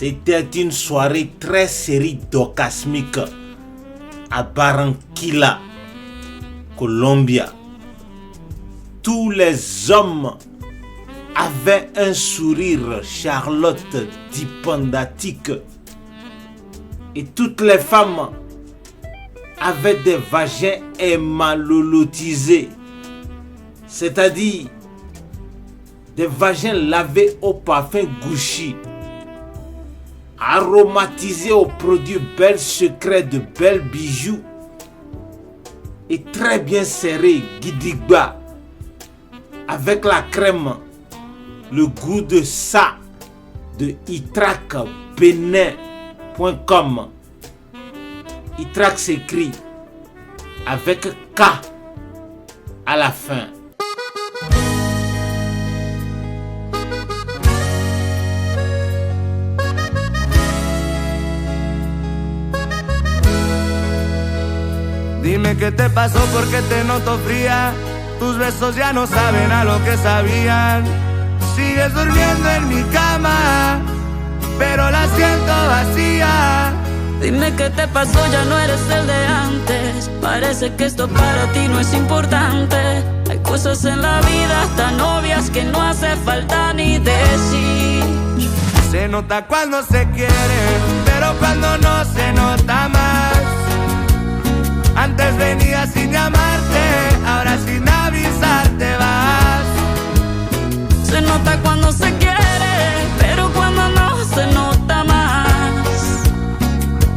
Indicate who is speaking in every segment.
Speaker 1: C'était une soirée très série-orgasmique à Barranquilla, Colombia. Tous les hommes avaient un sourire Charlotte dipendatique et toutes les femmes avaient des vagins émalolotisés, c'est-à-dire des vagins lavés au parfum Gucci, aromatisés aux produits Bel Secret de belles bijoux et très bien serrés Gidigba avec la crème, le goût de ça de itracbenin.com. Itrac s'écrit avec K à la fin.
Speaker 2: Dime qué te pasó, porque te noto fría. Tus besos ya no saben a lo que sabían. Sigues durmiendo en mi cama, pero la siento vacía.
Speaker 3: Dime qué te pasó, ya no eres el de antes. Parece que esto para ti no es importante. Hay cosas en la vida tan obvias que no hace falta ni decir.
Speaker 2: Se nota cuando se quieren, pero cuando no se nota más. Antes venías sin llamarte, ahora sin avisar te vas.
Speaker 3: Se nota cuando se quiere, pero cuando no se nota más.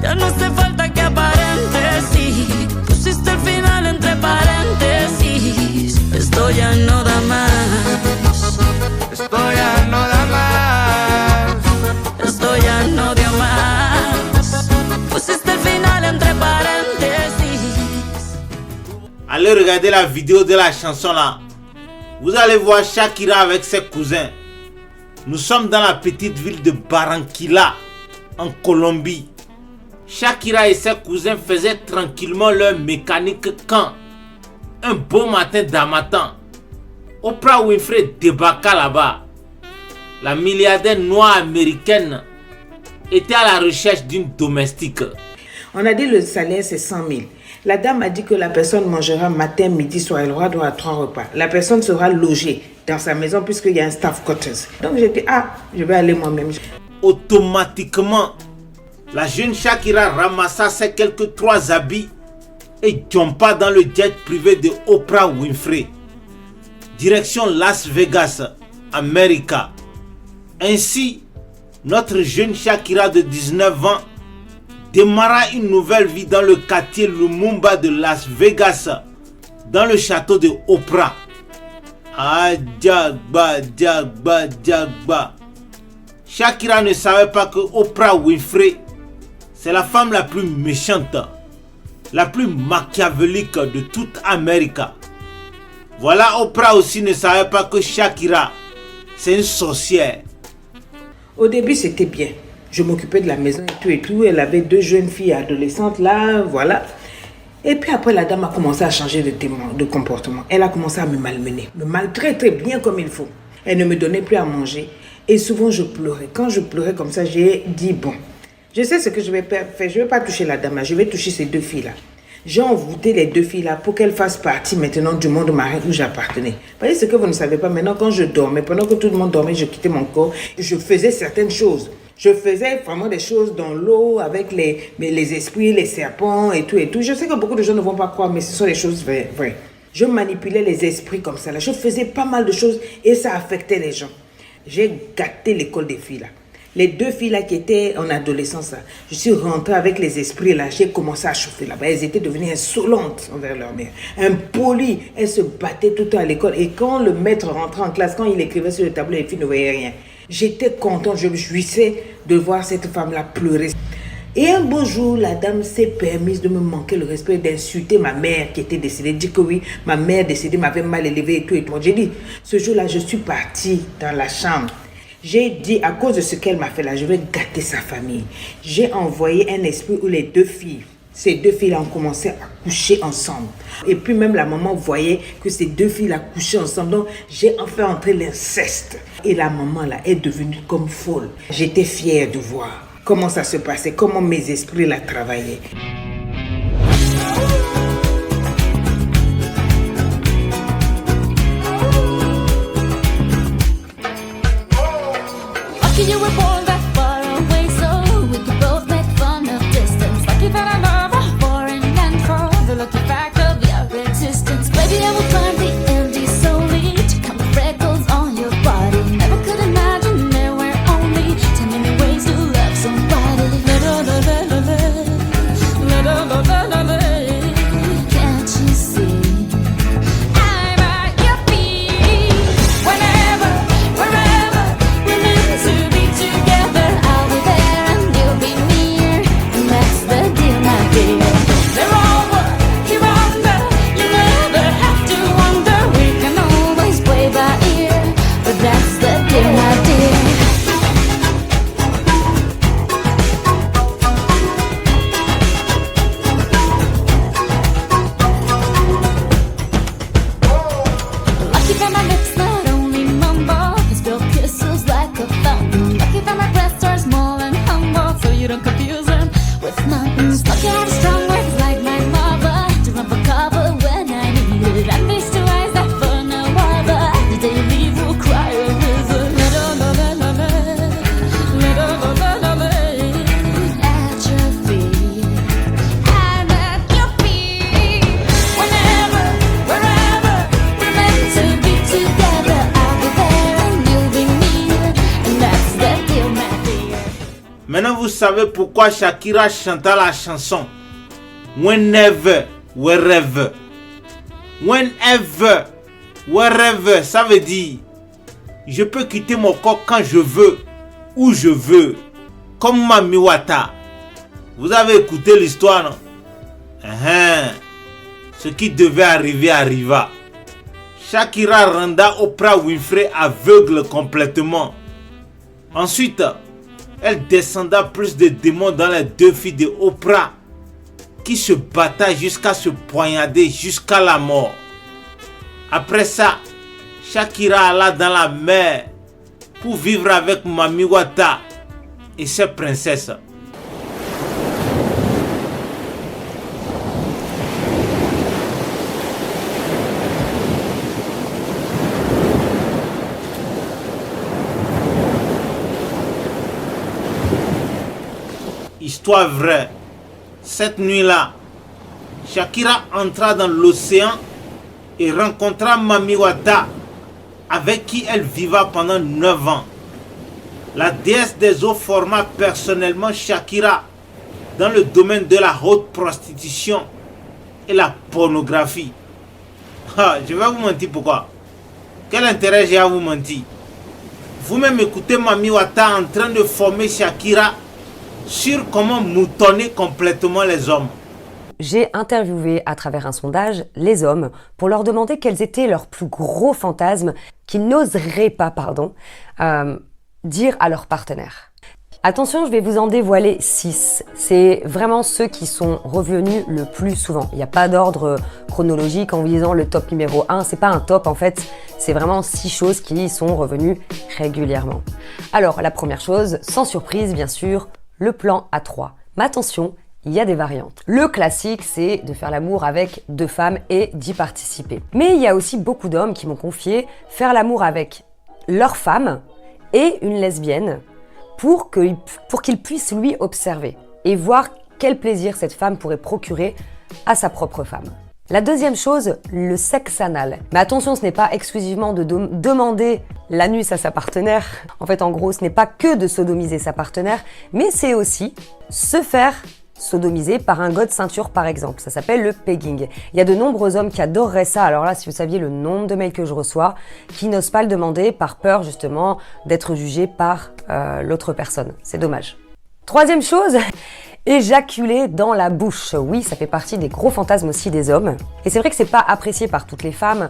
Speaker 3: Ya no hace falta que aparentes, sí. Pusiste el final entre paréntesis. Esto ya no da más.
Speaker 2: Esto ya no da más.
Speaker 3: Esto ya no dio más. Pusiste el final entre paréntesis.
Speaker 1: Allez regarder la vidéo de la chanson là. Vous allez voir Shakira avec ses cousins. Nous sommes dans la petite ville de Barranquilla, en Colombie. Shakira et ses cousins faisaient tranquillement leur mécanique quand, un beau matin d'Hamatan, Oprah Winfrey débarqua là-bas. La milliardaire noire américaine était à la recherche d'une domestique.
Speaker 4: On a dit le salaire c'est 100 000. La dame a dit que la personne mangera matin, midi, soir. Elle aura droit à 3 repas. La personne sera logée dans sa maison puisqu'il y a un staff quarters. Donc j'ai dit, je vais aller moi-même.
Speaker 1: Automatiquement, la jeune Shakira ramassa ses quelques 3 habits et jumpa dans le jet privé de Oprah Winfrey. Direction Las Vegas, Amérique. Ainsi, notre jeune Shakira de 19 ans démarra une nouvelle vie dans le quartier Lumumba de Las Vegas, dans le château de Oprah. Djagba, djagba, djagba. Shakira ne savait pas que Oprah Winfrey, c'est la femme la plus méchante, la plus machiavélique de toute Amérique. Voilà, Oprah aussi ne savait pas que Shakira, c'est une sorcière.
Speaker 4: Au début, c'était bien. Je m'occupais de la maison et tout. Elle avait 2 jeunes filles adolescentes là, voilà. Et puis après, la dame a commencé à changer de comportement. Elle a commencé à me malmener, me maltraiter bien comme il faut. Elle ne me donnait plus à manger. Et souvent, je pleurais. Quand je pleurais comme ça, j'ai dit, bon, je sais ce que je vais faire. Je ne vais pas toucher la dame là, je vais toucher ces 2 filles là. J'ai envoûté les 2 filles là pour qu'elles fassent partie maintenant du monde marin où j'appartenais. Vous voyez ce que vous ne savez pas, maintenant quand je dormais, pendant que tout le monde dormait, je quittais mon corps, je faisais certaines choses. Je faisais vraiment des choses dans l'eau avec les esprits, les serpents et tout et tout. Je sais que beaucoup de gens ne vont pas croire, mais ce sont des choses vraies. Je manipulais les esprits comme ça là. Je faisais pas mal de choses et ça affectait les gens. J'ai gâté l'école des filles là. Les 2 filles là qui étaient en adolescence là, je suis rentrée avec les esprits là, j'ai commencé à chauffer là-bas. Elles étaient devenues insolentes envers leur mère, impolies. Elles se battaient tout le temps à l'école. Et quand le maître rentrait en classe, quand il écrivait sur le tableau, les filles ne voyaient rien. J'étais contente, je me jouissais de voir cette femme-là pleurer. Et un beau jour, la dame s'est permise de me manquer le respect, d'insulter ma mère qui était décédée. Dit que oui, ma mère décédée m'avait mal élevée et tout et tout. J'ai dit, ce jour-là, je suis partie dans la chambre. J'ai dit, à cause de ce qu'elle m'a fait là, je vais gâter sa famille. J'ai envoyé un esprit où les 2 filles ces deux filles ont commencé à coucher ensemble. Et puis même la maman voyait que ces deux filles couchaient ensemble. Donc j'ai enfin entré l'inceste. Et la maman là est devenue comme folle. J'étais fière de voir comment ça se passait, comment mes esprits la travaillaient.
Speaker 3: Lucky you were born that far away, so we could both make fun of distance. Lucky that I love a foreign land for the lucky fact of your existence. Baby, I will climb the Andes solely to count the freckles on your body. Never could imagine there were only 10 million ways to love somebody. La la la la la la, la la la la la. Can't you see? I'm at your feet. Whenever, wherever we're meant to be together, I'll be there and you'll be near, and that's the deal, my dear. They're over, here under, you never have to wonder. We can always play by ear, but that's the deal, my dear. Lucky that my lips not only mumble, can spill kisses like a fountain. Lucky that my breasts are small and humble, so you don't confuse them with mountains. Lucky I have strong words like my mother to run for cover when I need it. And these two eyes that for no other, the day you leave will cry a river. La la la la la la, la la la la la. At your feet, I'm at your feet. Whenever, wherever we're meant to be together, I'll be there and you'll be near, and that's the deal, my dear.
Speaker 1: Maintenant, vous savez pourquoi Shakira chanta la chanson Whenever, Wherever. Whenever, Wherever, ça veut dire je peux quitter mon corps quand je veux, où je veux, comme Mami Wata. Vous avez écouté l'histoire, non? Ce qui devait arriver arriva. Shakira renda Oprah Winfrey aveugle complètement. Ensuite, elle descenda plus de démons dans les deux filles de Oprah qui se battaient jusqu'à se poignarder jusqu'à la mort. Après ça, Shakira alla dans la mer pour vivre avec Mami Wata et ses princesses. Histoire vraie. Cette nuit-là, Shakira entra dans l'océan et rencontra Mami Wata, avec qui elle vivait pendant 9 ans. La déesse des eaux forma personnellement Shakira dans le domaine de la haute prostitution et la pornographie. Je vais vous mentir pourquoi. Quel intérêt j'ai à vous mentir? Vous-même écoutez Mami Wata en train de former Shakira sur comment moutonner complètement les hommes.
Speaker 5: J'ai interviewé à travers un sondage les hommes pour leur demander quels étaient leurs plus gros fantasmes qu'ils n'oseraient pas, dire à leur partenaire. Attention, je vais vous en dévoiler 6. C'est vraiment ceux qui sont revenus le plus souvent. Il n'y a pas d'ordre chronologique en visant le top numéro 1. C'est pas un top en fait, c'est vraiment 6 choses qui sont revenues régulièrement. Alors, la première chose, sans surprise bien sûr, le plan à 3. Mais attention, il y a des variantes. Le classique, c'est de faire l'amour avec 2 femmes et d'y participer. Mais il y a aussi beaucoup d'hommes qui m'ont confié faire l'amour avec leur femme et une lesbienne pour qu'il puisse lui observer et voir quel plaisir cette femme pourrait procurer à sa propre femme. La deuxième chose, le sexe anal. Mais attention, ce n'est pas exclusivement de demander l'anus à sa partenaire. En fait, en gros, ce n'est pas que de sodomiser sa partenaire, mais c'est aussi se faire sodomiser par un gars de ceinture, par exemple. Ça s'appelle le pegging. Il y a de nombreux hommes qui adoreraient ça. Alors là, si vous saviez le nombre de mails que je reçois, qui n'osent pas le demander par peur, justement, d'être jugés par l'autre personne. C'est dommage. Troisième chose, éjaculer dans la bouche. Oui, ça fait partie des gros fantasmes aussi des hommes. Et c'est vrai que c'est pas apprécié par toutes les femmes,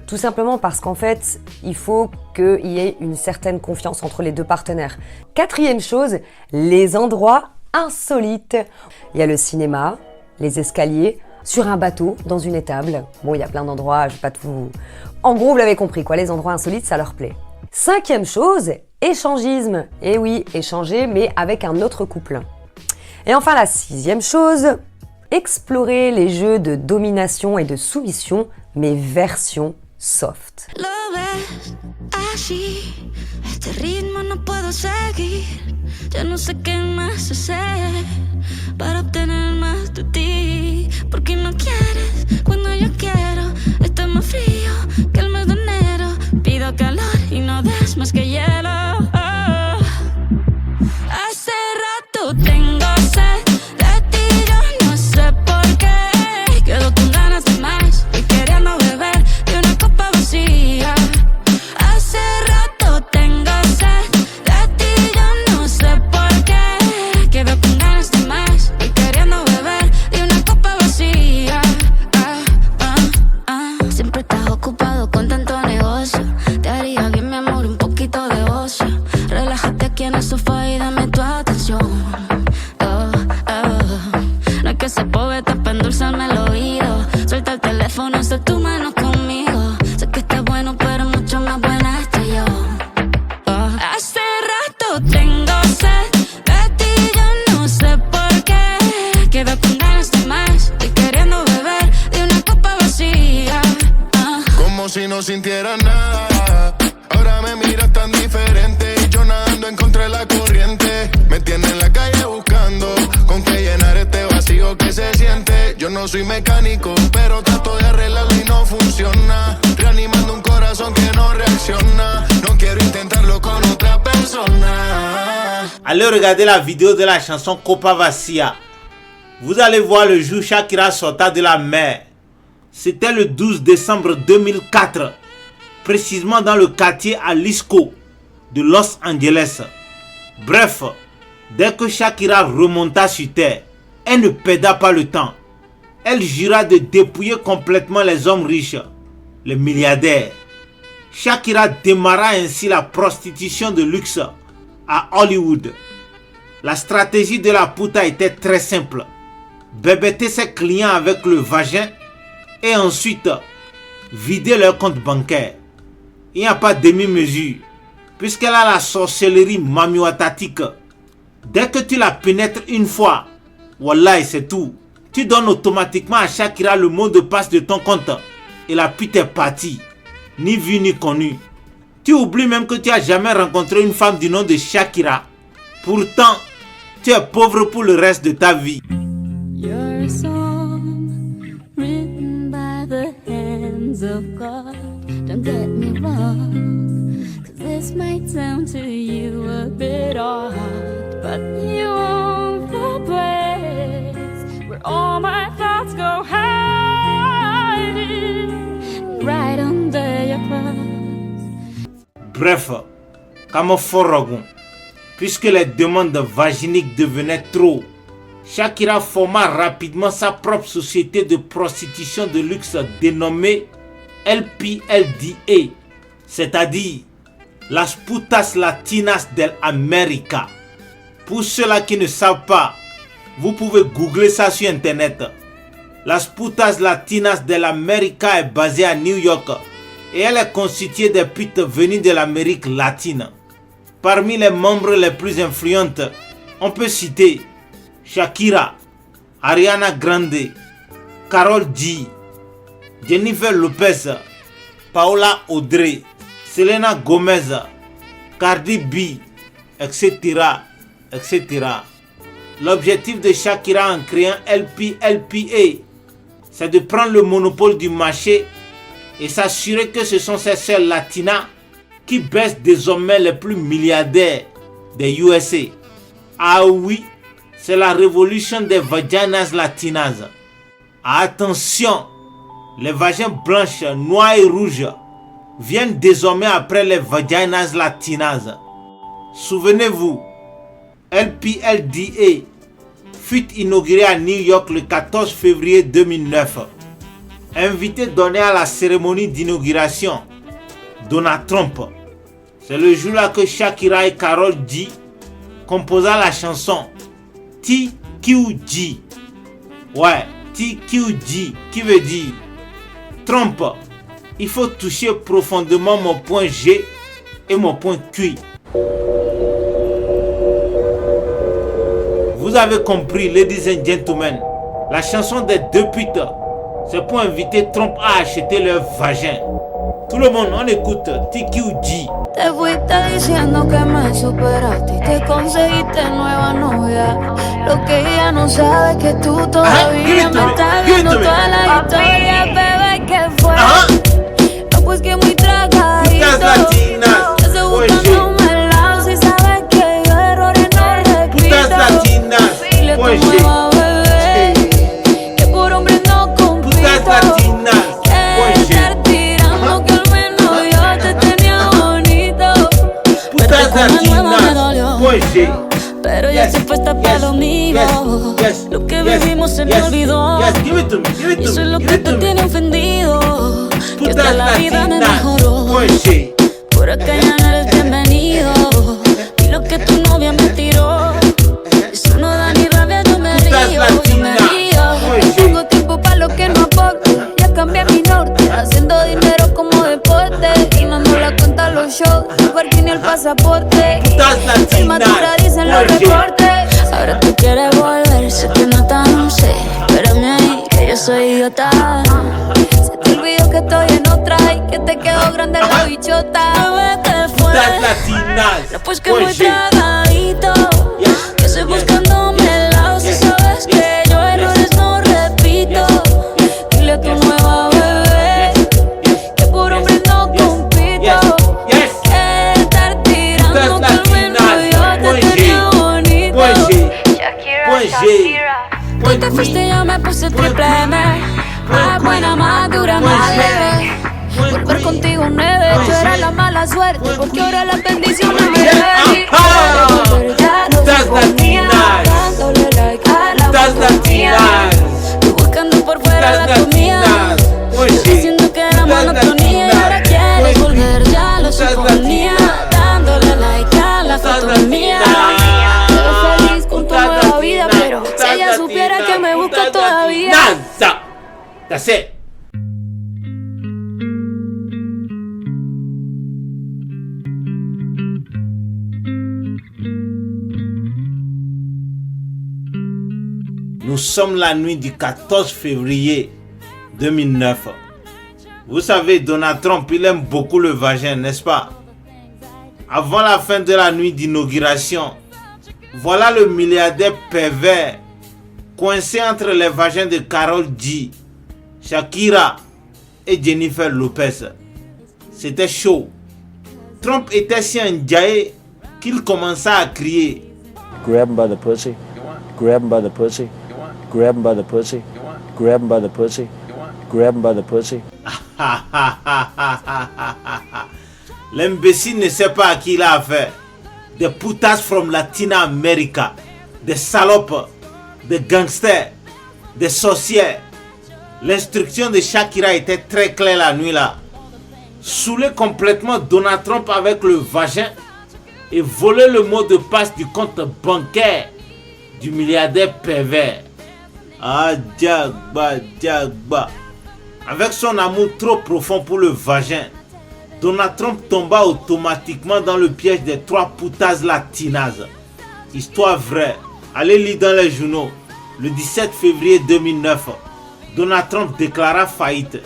Speaker 5: tout simplement parce qu'en fait, il faut qu'il y ait une certaine confiance entre les deux partenaires. Quatrième chose, les endroits insolites. Il y a le cinéma, les escaliers, sur un bateau, dans une étable. Bon, il y a plein d'endroits, je vais pas tout... En gros, vous l'avez compris, quoi, les endroits insolites, ça leur plaît. 5e chose, échangisme. Et oui, échanger, mais avec un autre couple. Et enfin, la 6e chose, explorer les jeux de domination et de soumission, mais version soft.
Speaker 3: Lo ves así, este ritmo no puedo seguir. Ya no sé qué más hacer para obtener más de ti. Porque no quieres cuando yo quiero. Está más frío que el mes de enero. Pido calor y no des más que hielo. Oh. Hace rato tengo sed de ti, yo no sé por qué. Quedo con ganas de más y queriendo beber de una copa vacía. Hace rato tengo sed de ti, yo no sé por qué. Quedo con ganas de más y queriendo beber de una copa vacía. Siempre estás ocupado con tanto negocio. Te haría bien, mi amor, un poquito de ocio. Relájate aquí en el sofá y dame tu atención. No es que se poeta pa' endulzarme el oído. Suelta el teléfono, haz tu mano conmigo. Sé que estás bueno, pero mucho más buena estoy yo. Hace rato tengo sed de ti, yo no sé por qué. Quedo con ganas de más y queriendo beber de una copa vacía.
Speaker 2: Como si no sintiera nada. Ahora me miras tan diferente y yo nadando en contra de la corriente. Me tiene en la calle buscando con qué llenar este vacío que se siente. Yo no soy mecánico, pero trato de arreglarlo y no funciona. Reanimando un corazón que no reacciona. No quiero intentarlo con otra persona.
Speaker 1: Allez regarder la vidéo de la chanson Copa Vacía. Vous allez voir le jour Shakira sorta de la mer. C'était le 12 décembre 2004, précisément dans le quartier Jalisco de Los Angeles. Bref, dès que Shakira remonta sur terre, elle ne perda pas le temps. Elle jura de dépouiller complètement les hommes riches, les milliardaires. Shakira démarra ainsi la prostitution de luxe à Hollywood. La stratégie de la puta était très simple. Bébêter ses clients avec le vagin et ensuite vider leur compte bancaire. Il n'y a pas de demi-mesure, puisqu'elle a la sorcellerie mamiotatique. Dès que tu la pénètres une fois, wallah, c'est tout. Tu donnes automatiquement à Shakira le mot de passe de ton compte et la pute est partie, ni vue ni connue. Tu oublies même que tu n'as jamais rencontré une femme du nom de Shakira. Pourtant, tu es pauvre pour le reste de ta vie.
Speaker 3: You're a song written by the hands of God. Don't get me wrong, 'cause this might sound to you a bit odd, but you own the place where all my thoughts go hiding, right under your clothes.
Speaker 1: Bref, comme Forogon, puisque les demandes vaginiques devenaient trop, Shakira forma rapidement sa propre société de prostitution de luxe dénommée LPLDA, c'est-à-dire Las Putas Latinas del América. Pour ceux-là qui ne savent pas, vous pouvez googler ça sur internet. Las Putas Latinas del América est basée à New York et elle est constituée des putes venues de l'Amérique latine. Parmi les membres les plus influentes, on peut citer Shakira, Ariana Grande, Karol G, Jennifer Lopez, Paola Audrey, Selena Gomez, Cardi B, etc., etc. L'objectif de Shakira en créant LPLPA, c'est de prendre le monopole du marché et s'assurer que ce sont ces sœurs latinas qui baissent désormais les plus milliardaires des USA. Ah oui, c'est la révolution des vaginas latinas. Attention, les vagins blanches, noires et rouges viennent désormais après les vaginas latinas. Souvenez-vous, LPLDA fut inauguré à New York le 14 février 2009. Invité donné à la cérémonie d'inauguration, Donald Trump. C'est le jour-là que Shakira et Karol G composa la chanson TQG. Ouais, TQG qui veut dire Trump, il faut toucher profondément mon point G et mon point Q. Vous avez compris, ladies and gentlemen, la chanson des deux putes, c'est pour inviter Trump à acheter leur vagin. Tout le monde, on écoute TQG.
Speaker 3: Te fuiste diciendo que me superaste y te conseguiste nueva novia. Lo que ella no sabe es que tú todavía me estás viendo toda la historia, bebé, ¿qué fue? No, pues que muy tragadito. Ya se buscándome el lado si sabes que yo errores no repito.
Speaker 1: Putas latinas,
Speaker 3: Dile a tu nueva bebé que por hombre no compito.
Speaker 1: Putas latinas,
Speaker 3: estar tirando que al menos yo te tenía bonito.
Speaker 1: Putas latinas,
Speaker 3: pero ya se fue esta para lo mío. Lo que vivimos se me olvidó. Y eso es lo que te tiene ofendido. Que hasta la vida me mejoró. Por acá ya no eres bienvenido. Y lo que tu novia me tiró, eso no da ni rabia, yo me río. No tengo tiempo para lo que no aporto. Ya cambié mi norte, haciendo dinero como deporte. Y no ando la cuenta a los shows, el parking ni el pasaporte. Sin matura dicen los reportes. Ahora tú quieres volver, sé que no tan sé. Espérame ahí, que yo soy idiota. Se te olvidó que estoy en otra y que te quedó grande la bichota. Bebé, te fue. Después que muy tragadito, que estoy buscándome el lado. Si sabes que yo errores no repito. Dile a tu nueva bebé que por hombre no compito. Que estar tirando que al menos yo te tenía bonito. Tú te fuiste, yo me puse triple M. Más buena, más dura, más leve. Volver contigo nueve, yo era la mala suerte, porque ahora las bendiciones me ven. Ya no se ponía, dándole like a la monotonía. Tú buscando por fuera la comida, diciendo que era monotonía. Y ahora quieres volver, ya lo suponía, dándole like a la foto mía. Te ves feliz con tu nueva vida, pero si ella supiera que me busca todavía.
Speaker 1: That's it. Nous sommes la nuit du 14 février 2009. Vous savez, Donald Trump, il aime beaucoup le vagin, n'est-ce pas? Avant la fin de la nuit d'inauguration, voilà le milliardaire pervers coincé entre les vagins de Karol G, Shakira et Jennifer Lopez. C'était chaud. Trump était si enjaillé qu'il commença à crier.
Speaker 6: Grab him by the pussy. Grab him by the pussy. Grab him by the pussy. Grab him by the pussy. Grab him by the pussy.
Speaker 1: L'imbécile ne sait pas à qui il a affaire. Des putas from Latin America. Des salopes. Des gangsters. Des sorcières. L'instruction de Shakira était très claire la nuit là. Saouler complètement Donald Trump avec le vagin et voler le mot de passe du compte bancaire du milliardaire pervers. Ah, Jagba. Avec son amour trop profond pour le vagin, Donald Trump tomba automatiquement dans le piège des trois putas latinas. Histoire vraie. Allez lire dans les journaux. Le 17 février 2009, Donald Trump déclara faillite.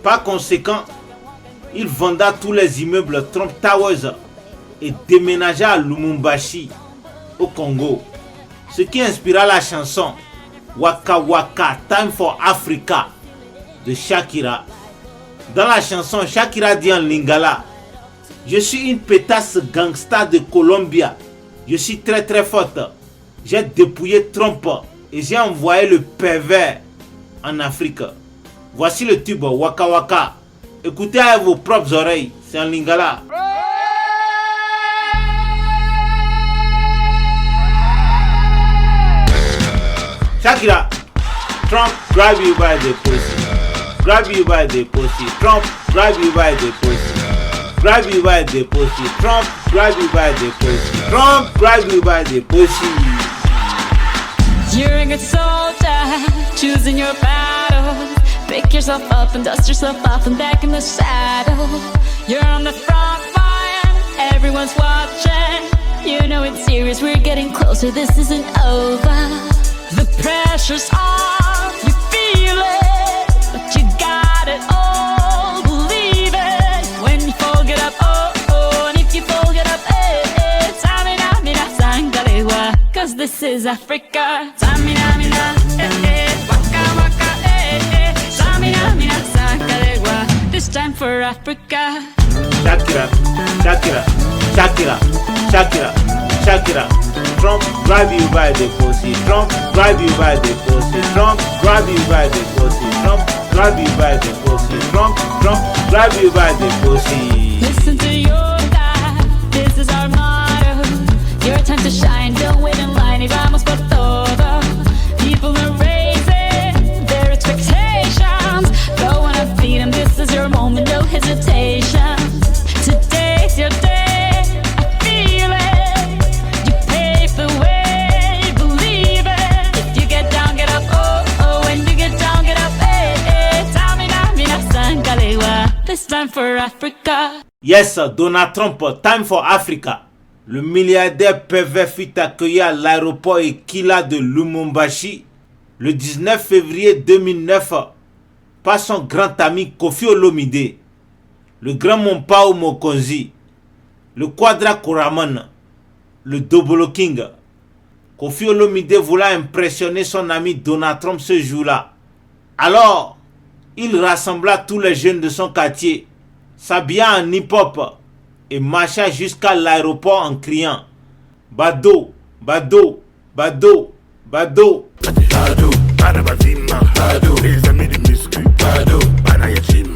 Speaker 1: Par conséquent, il venda tous les immeubles Trump Towers et déménagea à Lumumbashi, au Congo. Ce qui inspira la chanson Waka Waka Time for Africa de Shakira. Dans la chanson, Shakira dit en lingala: je suis une pétasse gangsta de Colombia. Je suis très très forte. J'ai dépouillé Trump et j'ai envoyé le pervers en Afrique. Voici le tube Waka Waka. Écoutez avec vos propres oreilles. C'est en lingala. Shakira, Trump grab you by the pussy. Grab you by the pussy. Trump grab you by the pussy. Grab you by the pussy. Trump grab you by the pussy. Trump grab you by the pussy.
Speaker 3: a good soldier, choosing your battle. Pick yourself up and dust yourself off and back in the saddle. You're on the front line, everyone's watching. You know it's serious, we're getting closer, this isn't over. The pressure's on, you feel it, but you got it all, believe it. When you fall, get up, oh, oh, and if you fall, get up, eh, eh. Samina, mina, sangalewa, cause this is Africa. Samina, mina, eh, eh, waka, waka, eh, eh. Samina, mina, sangalewa, this time for Africa.
Speaker 1: Shakira, Shakira, Shakira, Shakira, Shakira. Trump grab you by the pussy. Trump grab you by the pussy. Trump grab you by the pussy. Trump grab you by the pussy. Trump grab you by the pussy.
Speaker 3: Listen to your God, this is our motto. Your time to shine, don't wait in line. Y vamos por todo. People are raising their expectations. Go on and feed them, this is your moment, no hesitation. Today's your day, I feel it. You pave the way, believe it. If you get down, get up, oh, oh. When you get down, get up, eh, eh. Tamina, mina, sangalewa. This time for Africa.
Speaker 1: Yes, Donald Trump, time for Africa. Le milliardaire pervers fut accueilli à l'aéroport Ekila de Lumumbashi le 19 février 2009 par son grand ami Koffi Olomide, le grand Mompao Mokonzi, le Quadra Koraman, le Dobolo King. Koffi Olomide voulait impressionner son ami Donald Trump ce jour-là. Alors, il rassembla tous les jeunes de son quartier, s'habilla en hip-hop et marcha jusqu'à l'aéroport en criant « Bado, Bado, Bado, Bado ».
Speaker 7: Bado, Bada Bazima, Bado, les amis du muscu, Bado, Bada Yachim.